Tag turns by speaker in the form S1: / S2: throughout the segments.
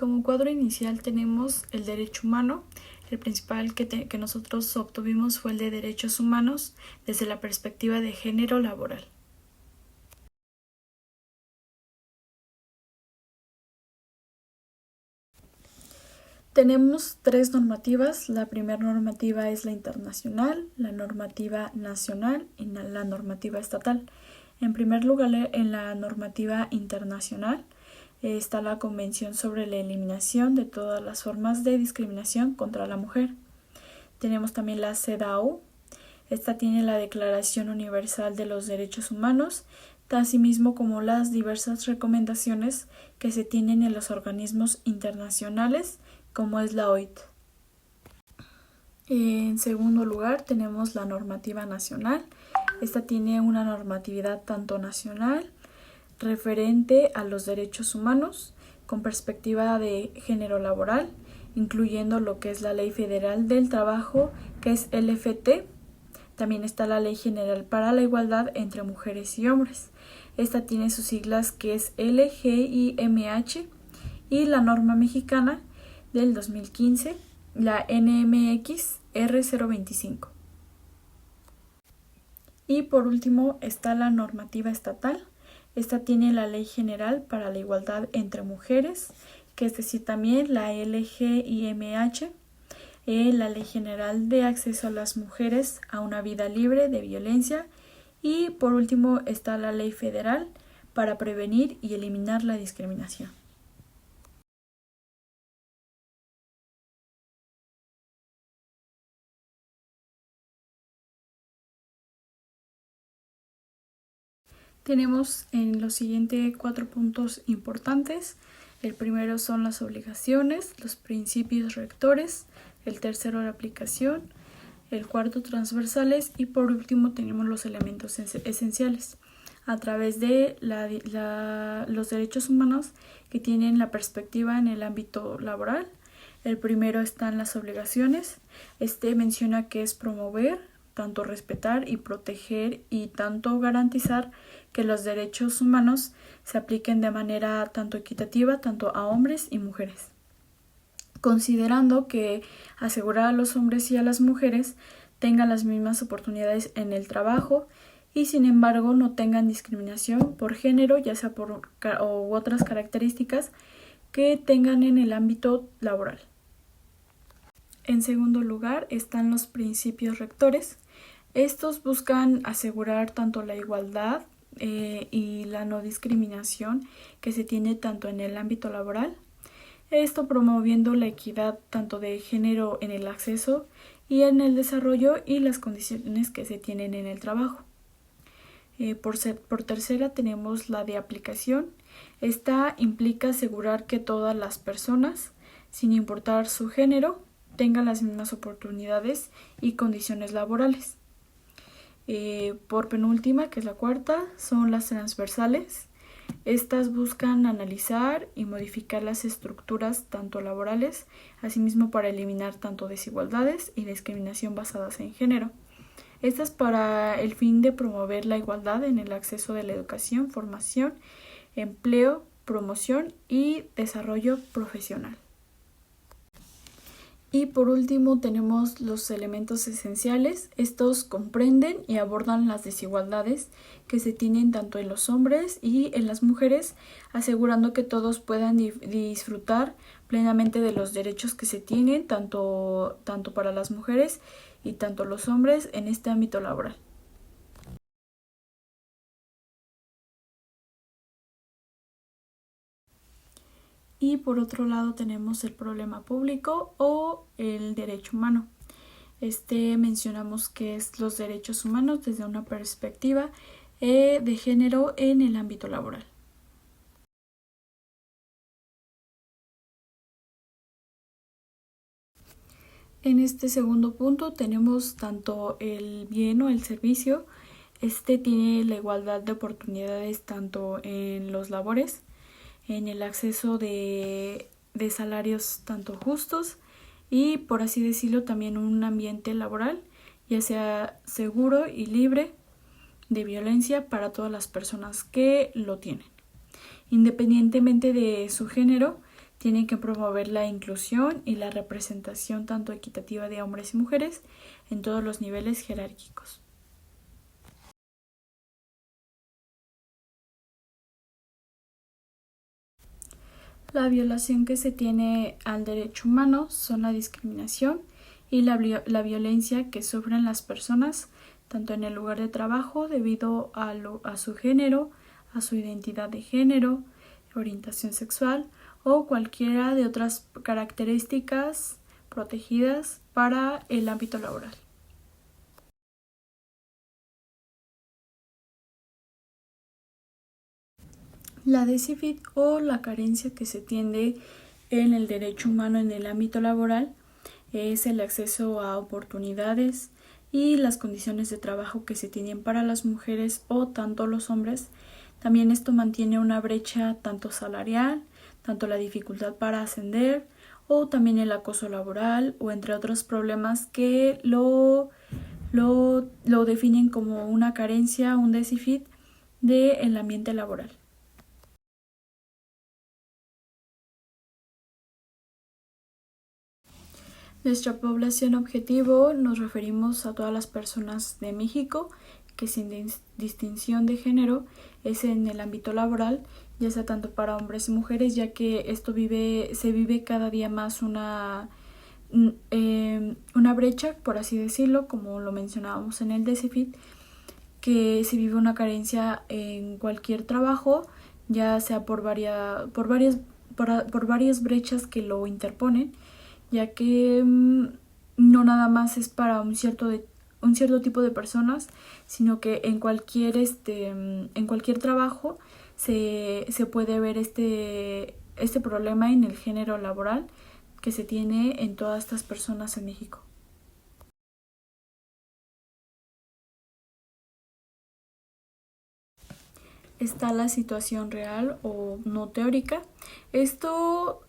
S1: Como cuadro inicial tenemos el derecho humano. El principal que nosotros obtuvimos fue el de derechos humanos desde la perspectiva de género laboral. Tenemos tres normativas. La primera normativa es la internacional, la normativa nacional y la normativa estatal. En primer lugar, en la normativa internacional está la Convención sobre la Eliminación de todas las formas de discriminación contra la mujer. Tenemos también la CEDAW. Esta tiene la Declaración Universal de los Derechos Humanos, asimismo como las diversas recomendaciones que se tienen en los organismos internacionales, como es la OIT. En segundo lugar, tenemos la normativa nacional. Esta tiene una normatividad tanto nacional referente a los derechos humanos con perspectiva de género laboral, incluyendo lo que es la Ley Federal del Trabajo, que es LFT. También está la Ley General para la Igualdad entre Mujeres y Hombres. Esta tiene sus siglas, que es LGIMH, y la norma mexicana del 2015, la NMX R025. Y por último está la normativa estatal. Esta tiene la Ley General para la Igualdad entre Mujeres, que es decir también la LGIMH, la Ley General de Acceso a las Mujeres a una vida libre de violencia, y por último está la Ley Federal para prevenir y eliminar la discriminación. Tenemos en los siguientes 4 puntos importantes. El primero son las obligaciones, los principios rectores, el tercero la aplicación, el cuarto transversales y por último tenemos los elementos esenciales a través de los derechos humanos que tienen la perspectiva en el ámbito laboral. El primero están las obligaciones. Menciona que es promover, tanto respetar y proteger y tanto garantizar que los derechos humanos se apliquen de manera tanto equitativa tanto a hombres y mujeres, considerando que asegurar a los hombres y a las mujeres tengan las mismas oportunidades en el trabajo y sin embargo no tengan discriminación por género, ya sea por u otras características que tengan en el ámbito laboral. En segundo lugar están los principios rectores. Estos buscan asegurar tanto la igualdad y la no discriminación que se tiene tanto en el ámbito laboral, esto promoviendo la equidad tanto de género en el acceso y en el desarrollo y las condiciones que se tienen en el trabajo. Por tercera tenemos la de aplicación. Esta implica asegurar que todas las personas, sin importar su género, tengan las mismas oportunidades y condiciones laborales. Por penúltima, que es la cuarta, son las transversales. Estas buscan analizar y modificar las estructuras tanto laborales, asimismo para eliminar tanto desigualdades y discriminación basadas en género. Estas para el fin de promover la igualdad en el acceso de la educación, formación, empleo, promoción y desarrollo profesional. Y por último tenemos los elementos esenciales. Estos comprenden y abordan las desigualdades que se tienen tanto en los hombres y en las mujeres, asegurando que todos puedan disfrutar plenamente de los derechos que se tienen tanto para las mujeres y tanto los hombres en este ámbito laboral. Y por otro lado tenemos el problema público o el derecho humano. Mencionamos que es los derechos humanos desde una perspectiva de género en el ámbito laboral. En este segundo punto tenemos tanto el bien o el servicio. Tiene la igualdad de oportunidades tanto en los labores, en el acceso de salarios tanto justos y, por así decirlo, también un ambiente laboral, ya sea seguro y libre de violencia para todas las personas que lo tienen. Independientemente de su género, tienen que promover la inclusión y la representación tanto equitativa de hombres y mujeres en todos los niveles jerárquicos. La violación que se tiene al derecho humano son la discriminación y la violencia que sufren las personas, tanto en el lugar de trabajo debido a su género, a su identidad de género, orientación sexual o cualquiera de otras características protegidas para el ámbito laboral. La déficit o la carencia que se tiende en el derecho humano en el ámbito laboral es el acceso a oportunidades y las condiciones de trabajo que se tienen para las mujeres o tanto los hombres. También esto mantiene una brecha tanto salarial, tanto la dificultad para ascender o también el acoso laboral o entre otros problemas que lo definen como una carencia, un déficit del ambiente laboral. Nuestra población objetivo nos referimos a todas las personas de México que sin distinción de género es en el ámbito laboral, ya sea tanto para hombres y mujeres, ya que se vive cada día más una brecha, por así decirlo, como lo mencionábamos en el déficit, que se vive una carencia en cualquier trabajo, ya sea por varias brechas que lo interponen, ya que no nada más es para un cierto tipo de personas, sino que en cualquier trabajo se puede ver este problema en el género laboral que se tiene en todas estas personas en México. Está la situación real o no teórica. Esto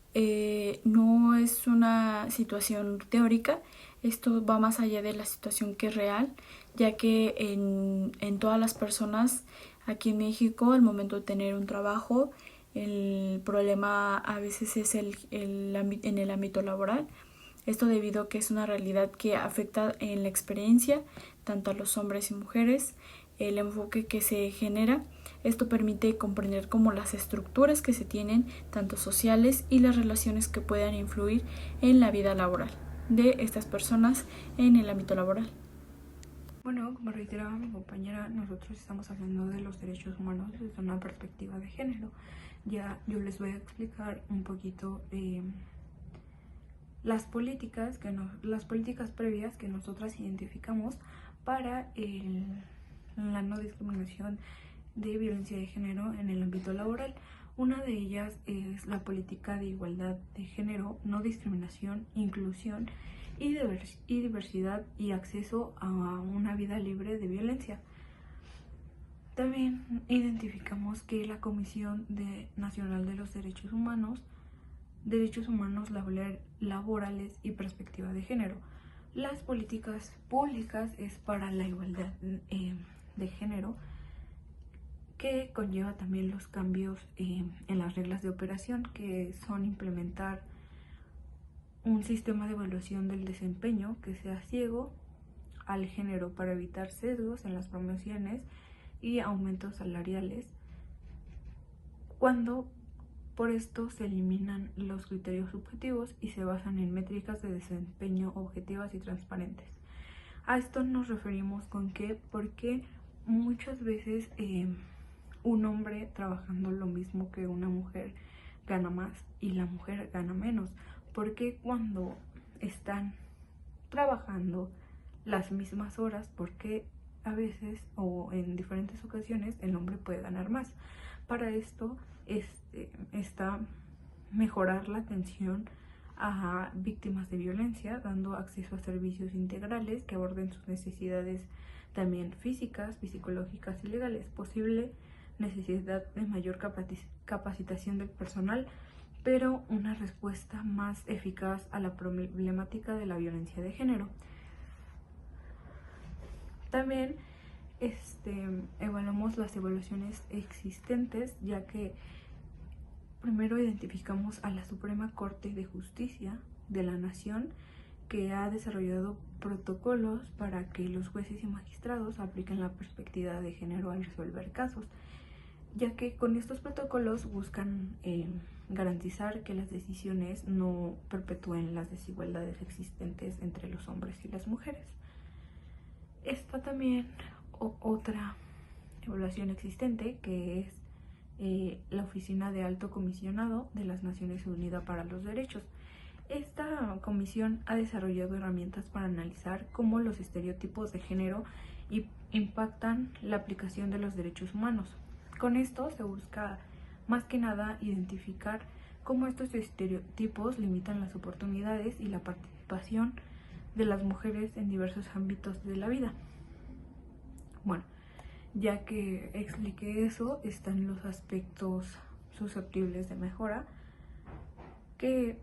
S1: no es una situación teórica, esto va más allá de la situación que es real, ya que en todas las personas aquí en México, al momento de tener un trabajo, el problema a veces es en el ámbito laboral. Esto debido a que es una realidad que afecta en la experiencia tanto a los hombres y mujeres, el enfoque que se genera. Esto permite comprender cómo las estructuras que se tienen, tanto sociales, y las relaciones que puedan influir en la vida laboral de estas personas en el ámbito laboral.
S2: Bueno, como reiteraba mi compañera, nosotros estamos hablando de los derechos humanos desde una perspectiva de género. Ya yo les voy a explicar un poquito las políticas previas que nosotras identificamos para la no discriminación de violencia de género en el ámbito laboral. Una de ellas es la política de igualdad de género, no discriminación, inclusión y diversidad y acceso a una vida libre de violencia. También identificamos que la Comisión Nacional de los Derechos Humanos laborales y perspectiva de género. Las políticas públicas es para la igualdad de género, que conlleva también los cambios en las reglas de operación, que son implementar un sistema de evaluación del desempeño que sea ciego al género para evitar sesgos en las promociones y aumentos salariales, cuando por esto se eliminan los criterios subjetivos y se basan en métricas de desempeño objetivas y transparentes. A esto nos referimos con que, porque muchas veces un hombre trabajando lo mismo que una mujer gana más y la mujer gana menos, porque cuando están trabajando las mismas horas, porque a veces o en diferentes ocasiones el hombre puede ganar más. Para esto está mejorar la atención a víctimas de violencia, dando acceso a servicios integrales que aborden sus necesidades también físicas, psicológicas y legales. Posible necesidad de mayor capacitación del personal, pero una respuesta más eficaz a la problemática de la violencia de género. También evaluamos las evaluaciones existentes, ya que primero identificamos a la Suprema Corte de Justicia de la Nación, que ha desarrollado protocolos para que los jueces y magistrados apliquen la perspectiva de género al resolver casos, ya que con estos protocolos buscan garantizar que las decisiones no perpetúen las desigualdades existentes entre los hombres y las mujeres. Está también otra evaluación existente, que es la Oficina de Alto Comisionado de las Naciones Unidas para los Derechos. Esta comisión ha desarrollado herramientas para analizar cómo los estereotipos de género impactan la aplicación de los derechos humanos. Con esto se busca más que nada identificar cómo estos estereotipos limitan las oportunidades y la participación de las mujeres en diversos ámbitos de la vida. Bueno, ya que expliqué eso, están los aspectos susceptibles de mejora, que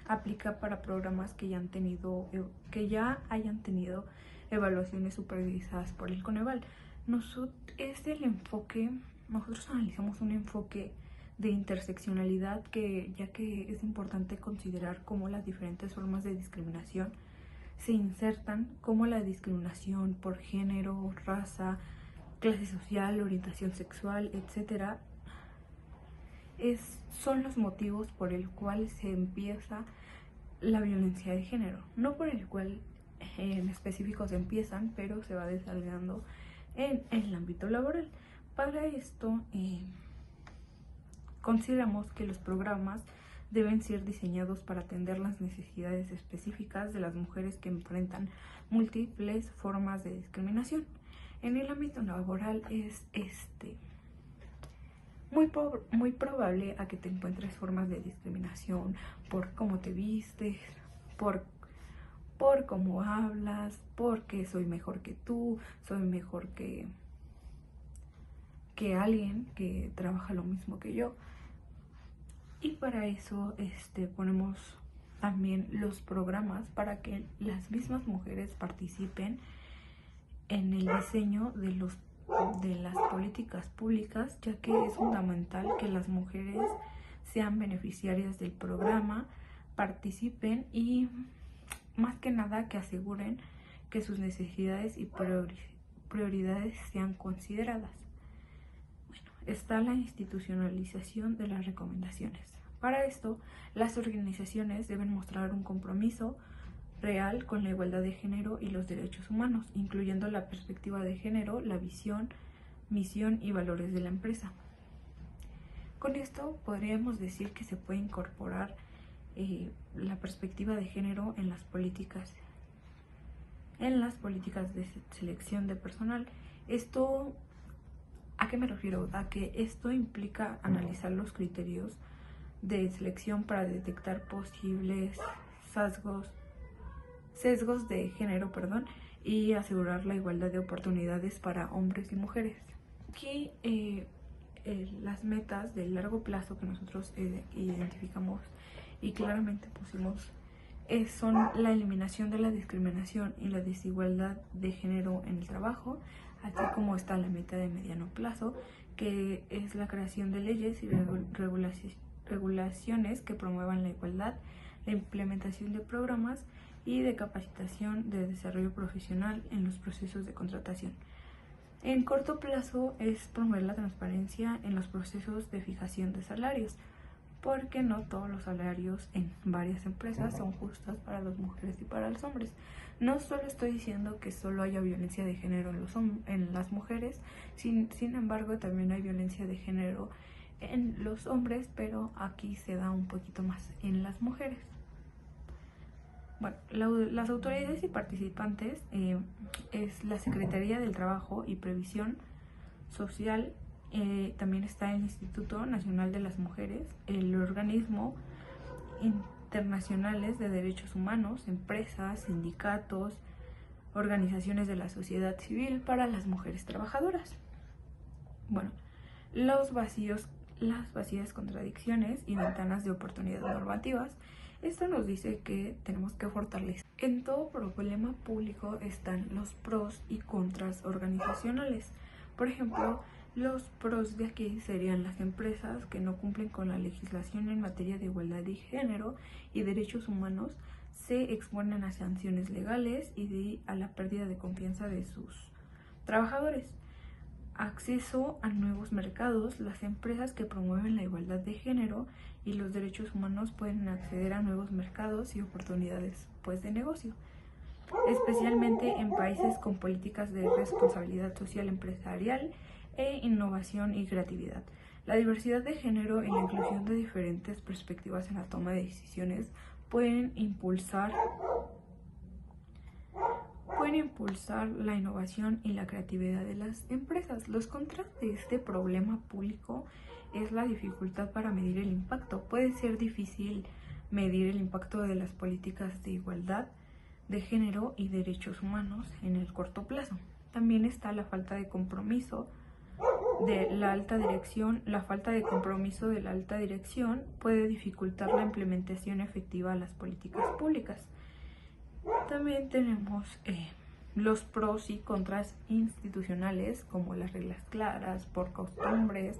S2: aplica para programas que ya hayan tenido evaluaciones supervisadas por el Coneval. Nosotros analizamos un enfoque de interseccionalidad, ya que es importante considerar cómo las diferentes formas de discriminación se insertan, como la discriminación por género, raza, clase social, orientación sexual, etc. Son los motivos por el cual se empieza la violencia de género, no por el cual en específico se empiezan, pero se va desarrollando en el ámbito laboral. Para esto consideramos que los programas deben ser diseñados para atender las necesidades específicas de las mujeres que enfrentan múltiples formas de discriminación. En el ámbito laboral es muy probable a que te encuentres formas de discriminación por cómo te vistes, por cómo hablas, porque soy mejor que tú, soy mejor que alguien que trabaja lo mismo que yo. Y para eso ponemos también los programas para que las mismas mujeres participen en el diseño de las políticas públicas, ya que es fundamental que las mujeres sean beneficiarias del programa, participen y más que nada que aseguren que sus necesidades y prioridades sean consideradas. Bueno, está la institucionalización de las recomendaciones. Para esto, las organizaciones deben mostrar un compromiso real con la igualdad de género y los derechos humanos, incluyendo la perspectiva de género, la visión, misión y valores de la empresa. Con esto podríamos decir que se puede incorporar la perspectiva de género en las políticas de selección de personal. ¿Esto a qué me refiero? A que esto implica analizar los criterios de selección para detectar posibles sesgos de género, y asegurar la igualdad de oportunidades para hombres y mujeres. Aquí las metas de largo plazo que nosotros identificamos y claramente pusimos son la eliminación de la discriminación y la desigualdad de género en el trabajo, así como está la meta de mediano plazo, que es la creación de leyes y regulaciones que promuevan la igualdad, la implementación de programas y de capacitación de desarrollo profesional en los procesos de contratación. En corto plazo es promover la transparencia en los procesos de fijación de salarios, porque no todos los salarios en varias empresas son justos para las mujeres y para los hombres. No solo estoy diciendo que solo haya violencia de género en las mujeres, sin embargo también hay violencia de género en los hombres, pero aquí se da un poquito más en las mujeres. Bueno, las autoridades y participantes es la Secretaría del Trabajo y Previsión Social, también está el Instituto Nacional de las Mujeres, el organismo internacionales de derechos humanos, empresas, sindicatos, organizaciones de la sociedad civil para las mujeres trabajadoras. Bueno, las vacías contradicciones y ventanas de oportunidad normativas. Esto nos dice que tenemos que fortalecer. En todo problema público están los pros y contras organizacionales. Por ejemplo, Los pros de aquí serían las empresas que no cumplen con la legislación en materia de igualdad de género y derechos humanos se exponen a sanciones legales y a la pérdida de confianza de sus trabajadores. Acceso a nuevos mercados. Las empresas que promueven la igualdad de género y los derechos humanos pueden acceder a nuevos mercados y oportunidades de negocio, especialmente en países con políticas de responsabilidad social empresarial e innovación y creatividad. La diversidad de género y la inclusión de diferentes perspectivas en la toma de decisiones pueden impulsar la innovación y la creatividad de las empresas. Los contras de este problema público es la dificultad para medir el impacto. Puede ser difícil medir el impacto de las políticas de igualdad de género y derechos humanos en el corto plazo. También está la falta de compromiso de la alta dirección. La falta de compromiso de la alta dirección puede dificultar la implementación efectiva de las políticas públicas. También tenemos los pros y contras institucionales, como las reglas claras, por costumbres,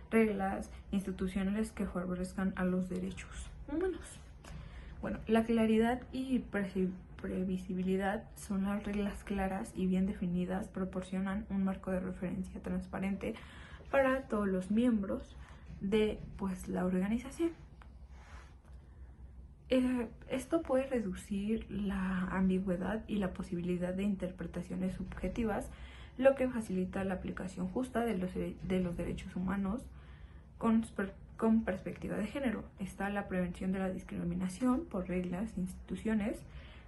S2: reglas institucionales que favorezcan a los derechos humanos. Bueno, la claridad y previsibilidad son las reglas claras y bien definidas, proporcionan un marco de referencia transparente para todos los miembros de la organización. Esto puede reducir la ambigüedad y la posibilidad de interpretaciones subjetivas, lo que facilita la aplicación justa de los derechos humanos con perspectiva de género. Está la prevención de la discriminación por reglas e instituciones,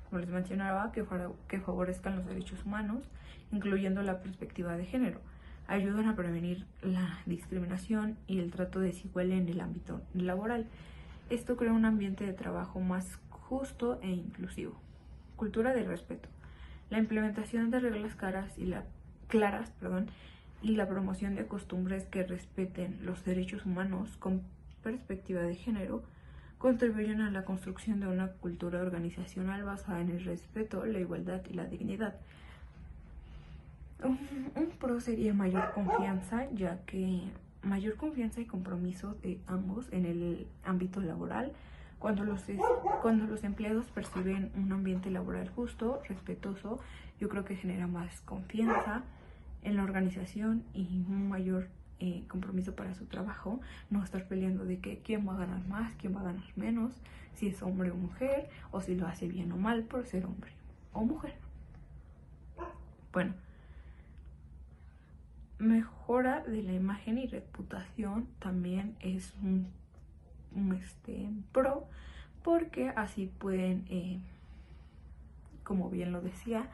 S2: como les mencionaba, que favorezcan los derechos humanos, incluyendo la perspectiva de género. Ayudan a prevenir la discriminación y el trato desigual en el ámbito laboral. Esto crea un ambiente de trabajo más justo e inclusivo. Cultura del respeto. La implementación de reglas claras y la promoción de costumbres que respeten los derechos humanos con perspectiva de género contribuyen a la construcción de una cultura organizacional basada en el respeto, la igualdad y la dignidad. Un pro sería mayor confianza, ya que mayor confianza y compromiso de ambos en el ámbito laboral. Cuando los empleados perciben un ambiente laboral justo, respetuoso, yo creo que genera más confianza en la organización y un mayor compromiso para su trabajo. No estar peleando de que quién va a ganar más, quién va a ganar menos, si es hombre o mujer, o si lo hace bien o mal por ser hombre o mujer. Bueno, mejora de la imagen y reputación también es un pro, porque así pueden, como bien lo decía,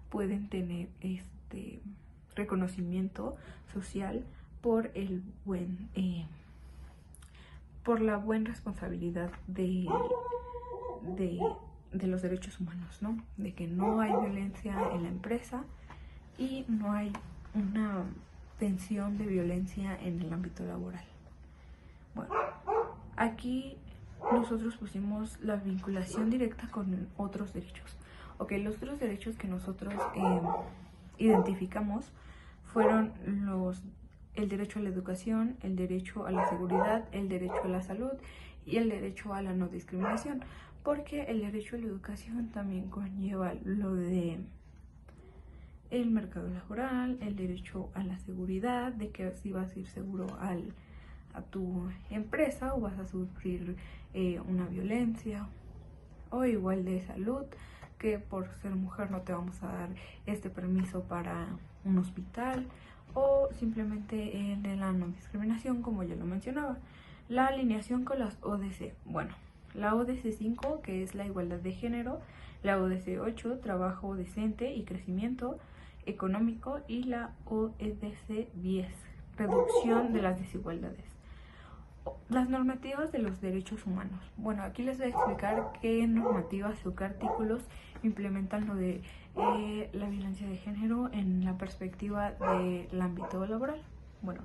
S2: pueden tener reconocimiento social por la buena responsabilidad de los derechos humanos, ¿no? De que no hay violencia en la empresa y no hay una tensión de violencia en el ámbito laboral. Bueno, aquí nosotros pusimos la vinculación directa con otros derechos. Ok, los otros derechos que nosotros identificamos fueron el derecho a la educación, el derecho a la seguridad, el derecho a la salud y el derecho a la no discriminación, porque el derecho a la educación también conlleva lo de el mercado laboral, el derecho a la seguridad, de que si vas a ir seguro a tu empresa o vas a sufrir una violencia, o igual de salud, que por ser mujer no te vamos a dar este permiso para un hospital, o simplemente de la no discriminación, como ya lo mencionaba. La alineación con las ODC. Bueno, la ODC 5, que es la igualdad de género, la ODC 8, trabajo decente y crecimiento económico, y la ODC 10, reducción de las desigualdades. Las normativas de los derechos humanos. Bueno, aquí les voy a explicar qué normativas o qué artículos implementan lo de la violencia de género en la perspectiva del ámbito laboral. Bueno,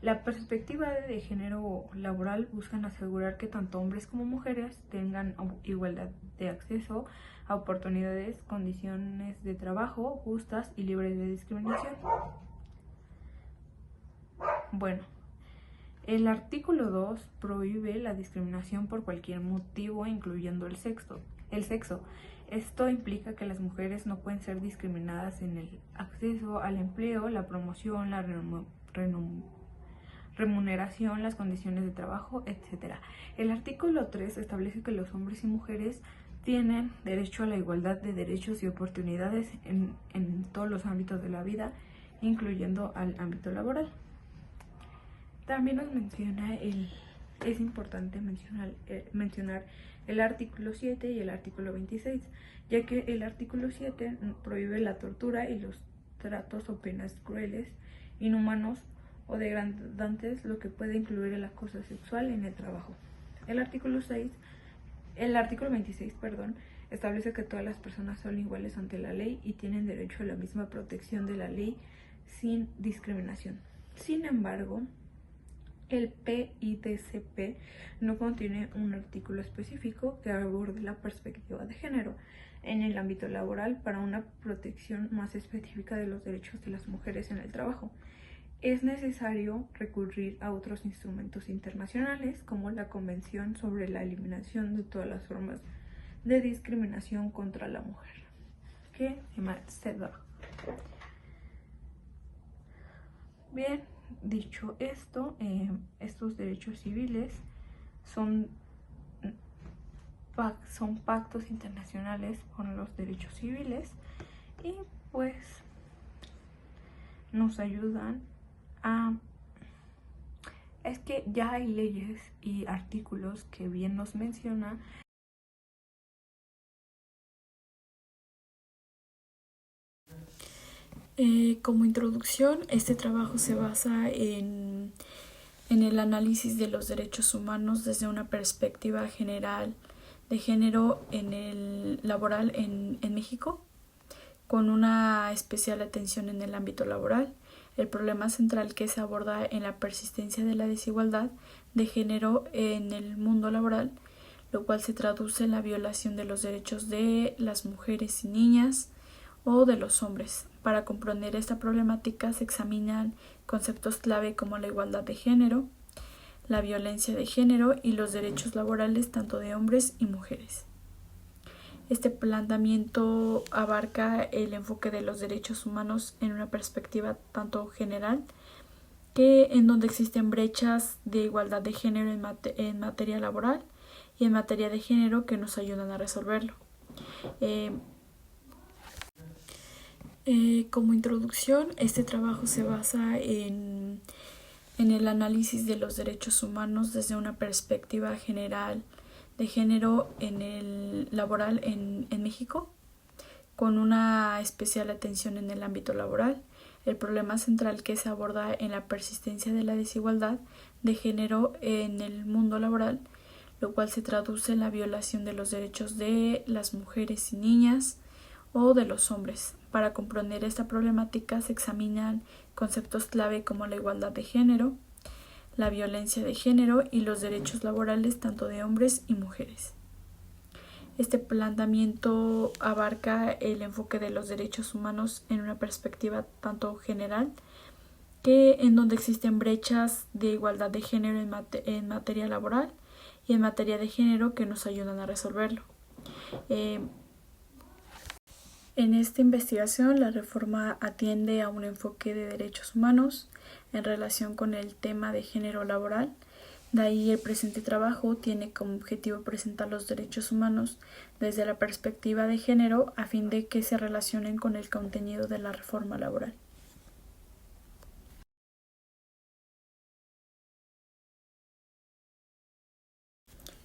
S2: la perspectiva de género laboral buscan asegurar que tanto hombres como mujeres tengan igualdad de acceso a oportunidades, condiciones de trabajo justas y libres de discriminación. Bueno, el artículo 2 prohíbe la discriminación por cualquier motivo, incluyendo el sexo. Esto implica que las mujeres no pueden ser discriminadas en el acceso al empleo, la promoción, la remuneración, las condiciones de trabajo, etc. El artículo 3 establece que los hombres y mujeres tienen derecho a la igualdad de derechos y oportunidades en todos los ámbitos de la vida, incluyendo al ámbito laboral. También nos menciona es importante mencionar el artículo 7 y el artículo 26, ya que el artículo 7 prohíbe la tortura y los tratos o penas crueles, inhumanos o degradantes, lo que puede incluir el acoso sexual en el trabajo. El artículo 26, establece que todas las personas son iguales ante la ley y tienen derecho a la misma protección de la ley sin discriminación. Sin embargo, el PIDCP no contiene un artículo específico que aborde la perspectiva de género en el ámbito laboral para una protección más específica de los derechos de las mujeres en el trabajo. Es necesario recurrir a otros instrumentos internacionales como la Convención sobre la Eliminación de todas las formas de discriminación contra la mujer, que se llama CEDAW. Bien, dicho esto, estos derechos civiles son pactos internacionales con los derechos civiles y pues nos ayudan es que ya hay leyes y artículos que bien nos menciona.
S1: Como introducción, este trabajo se basa en el análisis de los derechos humanos desde una perspectiva general de género en el laboral en México, con una especial atención en el ámbito laboral. El problema central que se aborda en la persistencia de la desigualdad de género en el mundo laboral, lo cual se traduce en la violación de los derechos de las mujeres y niñas o de los hombres. Para comprender esta problemática se examinan conceptos clave como la igualdad de género, la violencia de género y los derechos laborales tanto de hombres y mujeres. Este planteamiento abarca el enfoque de los derechos humanos en una perspectiva tanto general que en donde existen brechas de igualdad de género en materia laboral y en materia de género que nos ayudan a resolverlo. Como introducción, este trabajo se basa en el análisis de los derechos humanos desde una perspectiva general de género en el laboral en México, con una especial atención en el ámbito laboral. El problema central que se aborda en la persistencia de la desigualdad de género en el mundo laboral, lo cual se traduce en la violación de los derechos de las mujeres y niñas o de los hombres. Para comprender esta problemática se examinan conceptos clave como la igualdad de género, la violencia de género y los derechos laborales tanto de hombres y mujeres. Este planteamiento abarca el enfoque de los derechos humanos en una perspectiva tanto general que en donde existen brechas de igualdad de género en materia laboral y en materia de género que nos ayudan a resolverlo. En esta investigación, la reforma atiende a un enfoque de derechos humanos en relación con el tema de género laboral. De ahí el presente trabajo tiene como objetivo presentar los derechos humanos desde la perspectiva de género a fin de que se relacionen con el contenido de la reforma laboral.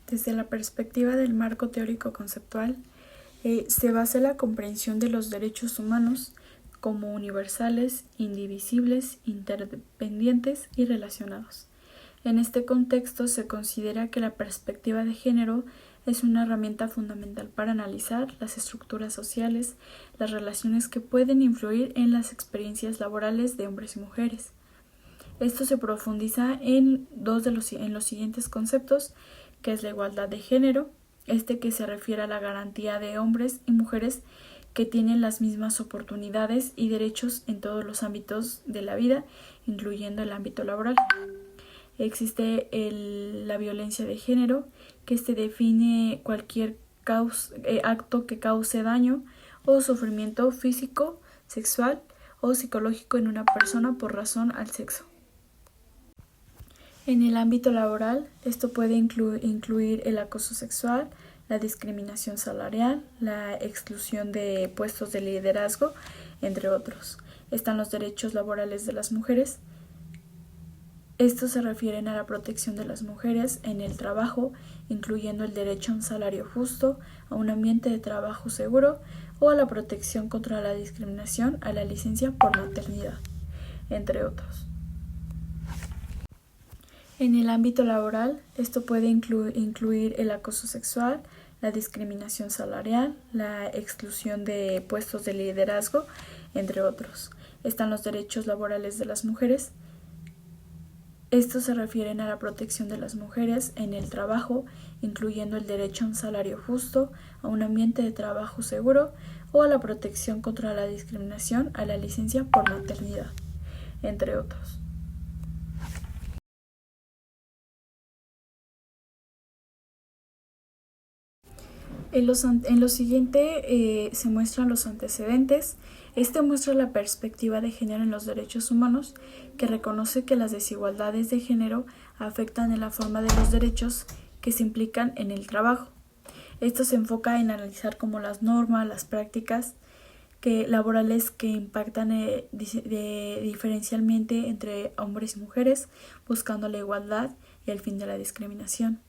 S1: Desde la perspectiva del marco teórico conceptual, se basa en la comprensión de los derechos humanos como universales, indivisibles, interdependientes y relacionados. En este contexto se considera que la perspectiva de género es una herramienta fundamental para analizar las estructuras sociales, las relaciones que pueden influir en las experiencias laborales de hombres y mujeres. Esto se profundiza en los siguientes conceptos, que es la igualdad de género, que se refiere a la garantía de hombres y mujeres que tienen las mismas oportunidades y derechos en todos los ámbitos de la vida, incluyendo el ámbito laboral. Existe la violencia de género, que define cualquier acto que cause daño o sufrimiento físico, sexual o psicológico en una persona por razón al sexo. En el ámbito laboral, esto puede incluir el acoso sexual, la discriminación salarial, la exclusión de puestos de liderazgo, entre otros. Están los derechos laborales de las mujeres. Estos se refieren a la protección de las mujeres en el trabajo, incluyendo el derecho a un salario justo, a un ambiente de trabajo seguro o a la protección contra la discriminación, a la licencia por maternidad, entre otros. En el ámbito laboral, esto puede incluir el acoso sexual, la discriminación salarial, la exclusión de puestos de liderazgo, entre otros. Están los derechos laborales de las mujeres. Estos se refieren a la protección de las mujeres en el trabajo, incluyendo el derecho a un salario justo, a un ambiente de trabajo seguro o a la protección contra la discriminación, a la licencia por maternidad, entre otros. En lo siguiente se muestran los antecedentes. Este muestra la perspectiva de género en los derechos humanos, que reconoce que las desigualdades de género afectan en la forma de los derechos que se implican en el trabajo. Esto se enfoca en analizar cómo las normas, las prácticas laborales que impactan diferencialmente entre hombres y mujeres, buscando la igualdad y el fin de la discriminación.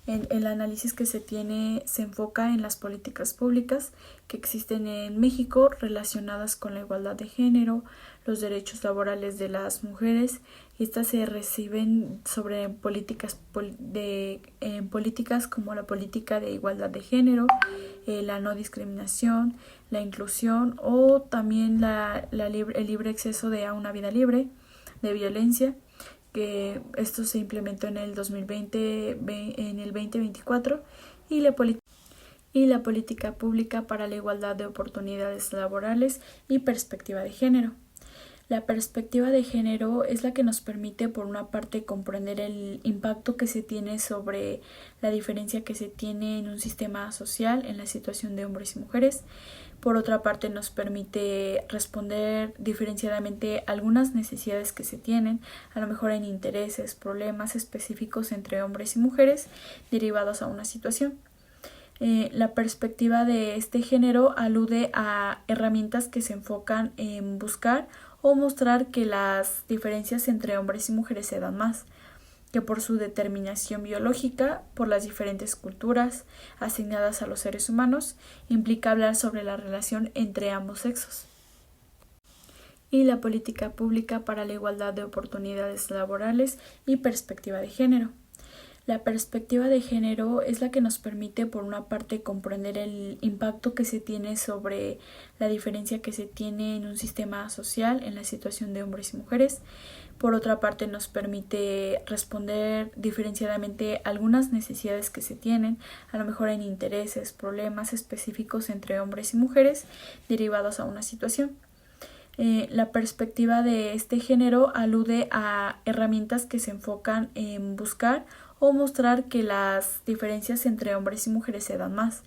S1: El análisis que se tiene se enfoca en las políticas públicas que existen en México relacionadas con la igualdad de género, los derechos laborales de las mujeres, y estas se reciben sobre políticas como la política de igualdad de género, la no discriminación, la inclusión o también el libre acceso a una vida libre de violencia, que esto se implementó en el 2020, en el 2024, y la política pública para la igualdad de oportunidades laborales y perspectiva de género. La perspectiva de género es la que nos permite, por una parte, comprender el impacto que se tiene sobre la diferencia que se tiene en un sistema social en la situación de hombres y mujeres. Por otra parte, nos permite responder diferenciadamente algunas necesidades que se tienen, a lo mejor en intereses, problemas específicos entre hombres y mujeres derivados a una situación. La perspectiva de este género alude a herramientas que se enfocan en buscar o mostrar que las diferencias entre hombres y mujeres se dan más, que por su determinación biológica, por las diferentes culturas asignadas a los seres humanos, implica hablar sobre la relación entre ambos sexos. Y la política pública para la igualdad de oportunidades laborales y perspectiva de género. La perspectiva de género es la que nos permite, por una parte, comprender el impacto que se tiene sobre la diferencia que se tiene en un sistema social en la situación de hombres y mujeres. Por otra parte, nos permite responder diferenciadamente algunas necesidades que se tienen, a lo mejor en intereses, problemas específicos entre hombres y mujeres derivados a una situación. La perspectiva de este género alude a herramientas que se enfocan en buscar o mostrar que las diferencias entre hombres y mujeres se dan más,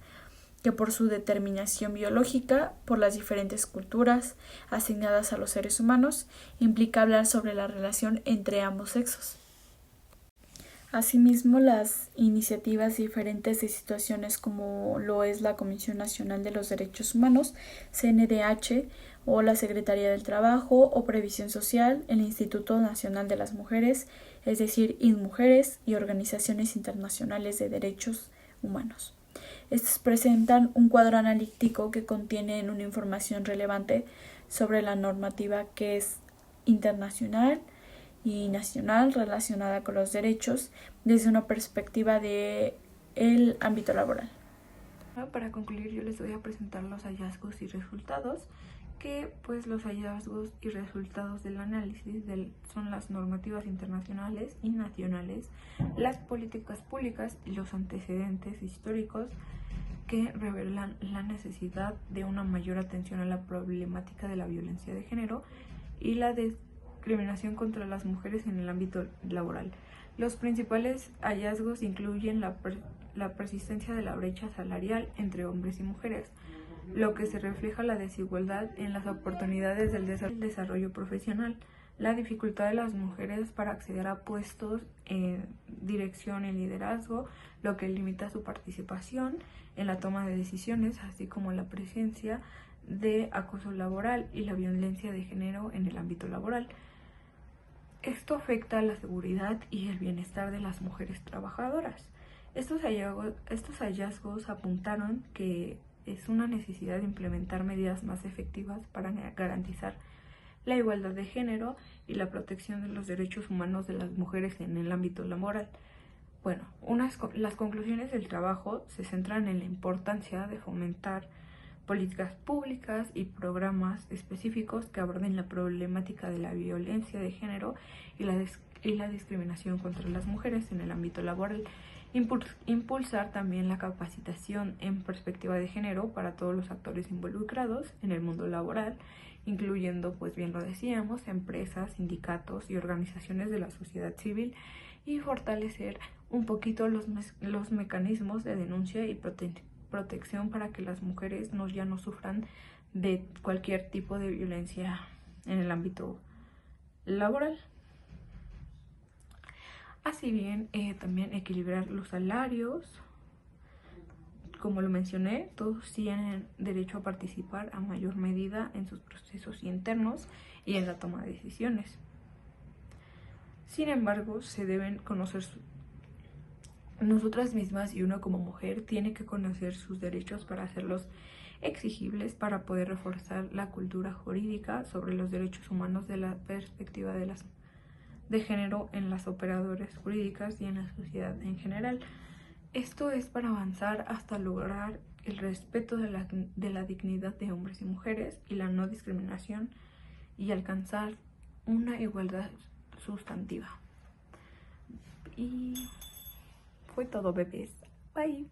S1: que por su determinación biológica, por las diferentes culturas asignadas a los seres humanos, implica hablar sobre la relación entre ambos sexos. Asimismo, las iniciativas diferentes de situaciones como lo es la Comisión Nacional de los Derechos Humanos, CNDH, o la Secretaría del Trabajo o Previsión Social, el Instituto Nacional de las Mujeres, es decir, INMujeres, y organizaciones internacionales de derechos humanos. Estos presentan un cuadro analítico que contiene una información relevante sobre la normativa que es internacional y nacional relacionada con los derechos desde una perspectiva del ámbito laboral.
S2: Para concluir, yo les voy a presentar los hallazgos y resultados, que pues los hallazgos y resultados del análisis son las normativas internacionales y nacionales, las políticas públicas y los antecedentes históricos que revelan la necesidad de una mayor atención a la problemática de la violencia de género y la discriminación contra las mujeres en el ámbito laboral. Los principales hallazgos incluyen la persistencia de la brecha salarial entre hombres y mujeres, lo que se refleja la desigualdad en las oportunidades del desarrollo profesional, la dificultad de las mujeres para acceder a puestos en dirección y liderazgo, lo que limita su participación en la toma de decisiones, así como la presencia de acoso laboral y la violencia de género en el ámbito laboral. Esto afecta a la seguridad y el bienestar de las mujeres trabajadoras. Estos hallazgos apuntaron que es una necesidad de implementar medidas más efectivas para garantizar la igualdad de género y la protección de los derechos humanos de las mujeres en el ámbito laboral. Bueno, las conclusiones del trabajo se centran en la importancia de fomentar políticas públicas y programas específicos que aborden la problemática de la violencia de género y la discriminación contra las mujeres en el ámbito laboral. Impulsar también la capacitación en perspectiva de género para todos los actores involucrados en el mundo laboral, incluyendo, pues bien lo decíamos, empresas, sindicatos y organizaciones de la sociedad civil, y fortalecer un poquito los mecanismos de denuncia y protección para que las mujeres ya no sufran de cualquier tipo de violencia en el ámbito laboral. Así bien, también equilibrar los salarios. Como lo mencioné, todos tienen derecho a participar a mayor medida en sus procesos internos y en la toma de decisiones. Sin embargo, se deben conocer nosotras mismas, y uno como mujer tiene que conocer sus derechos para hacerlos exigibles, para poder reforzar la cultura jurídica sobre los derechos humanos de la perspectiva de género en las operadoras jurídicas y en la sociedad en general. Esto es para avanzar hasta lograr el respeto de la dignidad de hombres y mujeres y la no discriminación, y alcanzar una igualdad sustantiva. Y fue todo, bebés. Bye.